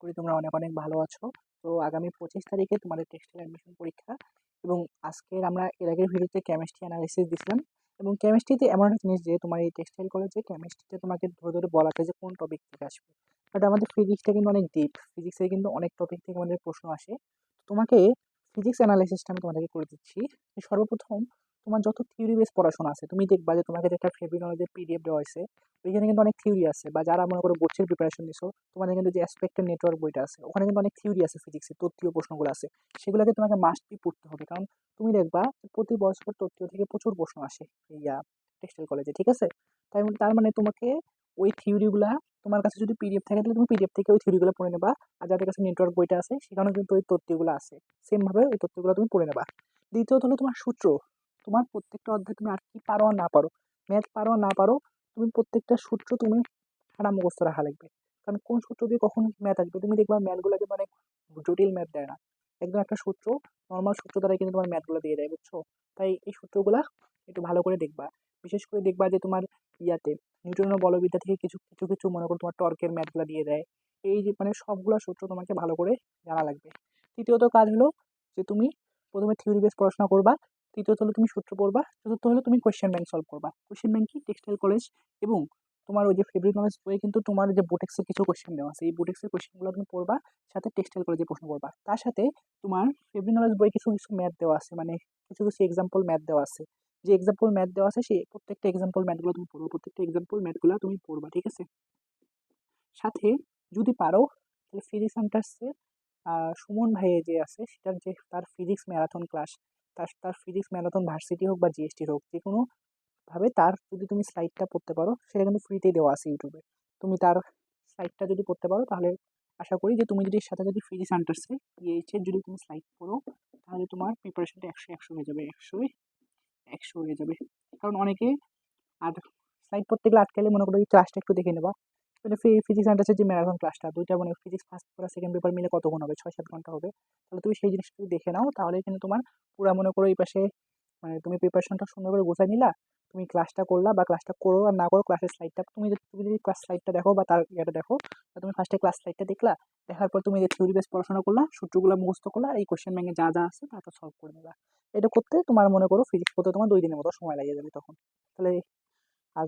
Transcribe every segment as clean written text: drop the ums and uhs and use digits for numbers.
করি তোমরা অনেক অনেক ভালো আছো। তো আগামী 25 তারিখে তোমাদের টেক্সটাইল অ্যাডমিশন পরীক্ষা এবং আজকের আমরা এর আগের ভিডিওতে কেমিস্ট্রি অ্যানালাইসিস দিছিলাম এবং কেমিস্ট্রিতে এমন একটা জিনিস যে তোমার এই টেক্সটাইল কলেজে কেমিস্ট্রিতে তোমাকে ধরে ধরে বলা যায় যে কোন টপিক থেকে আসবে। বাট আমাদের ফিজিক্সটা কিন্তু অনেক ডিপ, ফিজিক্সে কিন্তু অনেক টপিক থেকে আমাদের প্রশ্ন আসে। তোমাকে ফিজিক্স অ্যানালাইসিসটা আমি তোমাদেরকে করে দিচ্ছি। যে সর্বপ্রথম তোমার যত থিওরি বেস পড়াশোনা আছে তুমি দেখবা যে তোমাকে যে একটা ফেব্রিক নলেজের পিডিএফ দেওয়া হয়েছে, ওইখানে কিন্তু অনেক থিওরি আছে। বা যারা মনে করো বোর্ডের প্রিপারেশন নিছো, তোমাদের কিন্তু যে অ্যাসপেক্টের নেটওয়ার্ক বইটা আছে ওখানে কিন্তু অনেক থিওরি আছে, ফিজিক্সের তত্ত্বীয় প্রশ্নগুলো আছে, সেগুলোকে তোমাকে মাস্ট বি পড়তে হবে। কারণ তুমি দেখবা প্রতি বছর তত্ত্বীয় থেকে প্রচুর প্রশ্ন আসে এই টেক্সটাইল কলেজে, ঠিক আছে? তার মানে তোমাকে ওই থিওরিগুলা তোমার কাছে যদি পিডিএফ থাকে তাহলে তুমি পিডিএফ থেকে ওই থিওরিগুলো পড়ে নেবা। আর যাদের কাছে নেটওয়ার্ক বইটা আছে সেখানেও কিন্তু ওই তথ্যগুলো আছে, সেম ভাবে ওই তথ্যগুলো তুমি পড়ে নেবা। দ্বিতীয়ত হলো তোমার সূত্র। তোমার প্রত্যেকটা অধ্যায় তুমি আর কি পারো আর না পারো, ম্যাথ পারো আর না পারো, তুমি প্রত্যেকটা সূত্র তুমি সারা মুখস্থ রাখা লাগবে। কারণ কোন সূত্র দিয়ে কখন ম্যাথ আসবে তুমি দেখবা ম্যাথগুলোকে মানে জটিল ম্যাথ দেয় না, একদম একটা সূত্র, নর্মাল সূত্র দ্বারা কিন্তু তোমার ম্যাথগুলো দিয়ে দেয়, বুঝছো? তাই এই সূত্রগুলা একটু ভালো করে দেখবা। বিশেষ করে দেখবা যে তোমার ইয়াতে নিউটনের বলবিদ্যা থেকে কিছু কিছু কিছু মনে করো তোমার টর্কের ম্যাথগুলো দিয়ে দেয়। এই যে মানে সবগুলা সূত্র তোমাকে ভালো করে জানা লাগবে। তৃতীয়ত কাজ হলো যে তুমি প্রথমে থিওরি বেস পড়াশোনা করবা, তৃতীয়ত হলো তুমি সূত্র পড়বা, চতুর্থ হলো তুমি কোয়েশ্চেন ব্যাংক সলভ করবা। কোয়েশ্চেন ব্যাংক কি, টেক্সটাইল কলেজ এবং তোমার ওই যে ফেব্রিক নলেজ বইয়ে কিন্তু তোমার যে বুটেক্সের কিছু কোয়েশ্চেন দেওয়া আছে, এই বুটেক্সের কোয়েশ্চেনগুলো তুমি পড়বা, সাথে টেক্সটাইল কলেজে প্রশ্ন পড়বা। তার সাথে তোমার ফেব্রিক নলেজ বই কিছু কিছু ম্যাথ দেওয়া আছে, মানে কিছু কিছু এক্সাম্পল ম্যাথ দেওয়া আছে। যে এক্সাম্পল ম্যাথ দেওয়া আছে সেই প্রত্যেকটা এক্সাম্পল ম্যাথগুলো তুমি পড়বা, প্রত্যেকটা এক্সাম্পল ম্যাথগুলো তুমি পড়বা, ঠিক আছে? সাথে যদি পারো তাহলে ফিজিক্স সেন্টার্সে সুমন ভাই যে আছে সেটার যে তার ফিজিক্স ম্যারাথন ক্লাস, তার তার ফিজিক্স ম্যারাথন ভার্সিটি হোক বা জিএসটি হোক, যে কোনো ভাবে তার যদি তুমি স্লাইডটা পড়তে পারো, সেটা কিন্তু ফ্রিতেই দেওয়া আছে ইউটিউবে। তুমি তার স্লাইডটা যদি পড়তে পারো তাহলে আশা করি যে তুমি যদি সাথে যদি ফিজিক্স সেন্টার্সে পিএইচের যদি তুমি স্লাইড পড়ো তাহলে তোমার প্রিপারেশনটা 100 হয়ে যাবে, 100 হয়ে যাবে। কারণ অনেকে আর স্লাইড পড়তে গেলে আটকালে মনে করো এই ক্লাসটা একটু দেখে নেবা, মানে ফিজিক্স সেন্টার্সের যে ম্যারাথন ক্লাসটা দুইটা মানে physics first paper second paper মিলে কতক্ষণ হবে, 6-7 ঘন্টা হবে। তাহলে তুমি সেই জিনিসটা যদি দেখে নাও তাহলে কিন্তু তোমার পুরো মনে করো এই পাশে মানে তুমি প্রিপারেশনটা সুন্দর করে গোছাই নিলা। তুমি ক্লাসটা করলা বা ক্লাসটা করো আর না করো, ক্লাসের স্লাইডটা তুমি যদি ক্লাস স্লাইডটা দেখো বা তার ইয়েটা দেখো, তা তুমি ফার্স্টে ক্লাস স্লাইডটা দেখলা, দেখার পর তুমি যে থিওরি বেস পড়াশোনা করলা, সূত্রগুলো মুখস্থ করলা, এই কোশ্চেন ব্যাংকে যা যা আছে তারপর সলভ করে নিলা। এটা করতে তোমার মনে করো ফিজিক্স পড়তে তোমার 2 দিনের মতো সময় লাগিয়ে যাবে তখন। তাহলে আর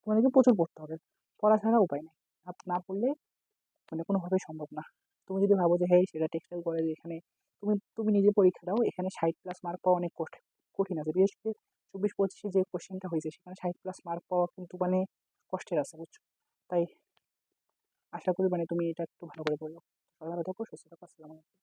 তোমাদেরকে প্রচুর পড়তে হবে, পড়া ছাড়া উপায় নেই। না পড়লে মানে কোনোভাবেই সম্ভব না। তুমি যদি ভাবো যে হ্যাঁ সেটা টেক্সটাইল কলেজ, এখানে তুমি তুমি নিজে পরীক্ষা দাও, এখানে 60+ মার্ক পাওয়া অনেক কঠিন আছে। বিশেষ করে 24-25 যে কোশ্চেনটা হয়েছে সেখানে 60+ মার্ক পাওয়া কিন্তু মানে কষ্টের আছে, বুঝছো? তাই আশা করি মানে তুমি এটা একটু ভালো করে পড়ো। ভালো থাকো, সুস্থ থাকো, আসসালামু আলাইকুম।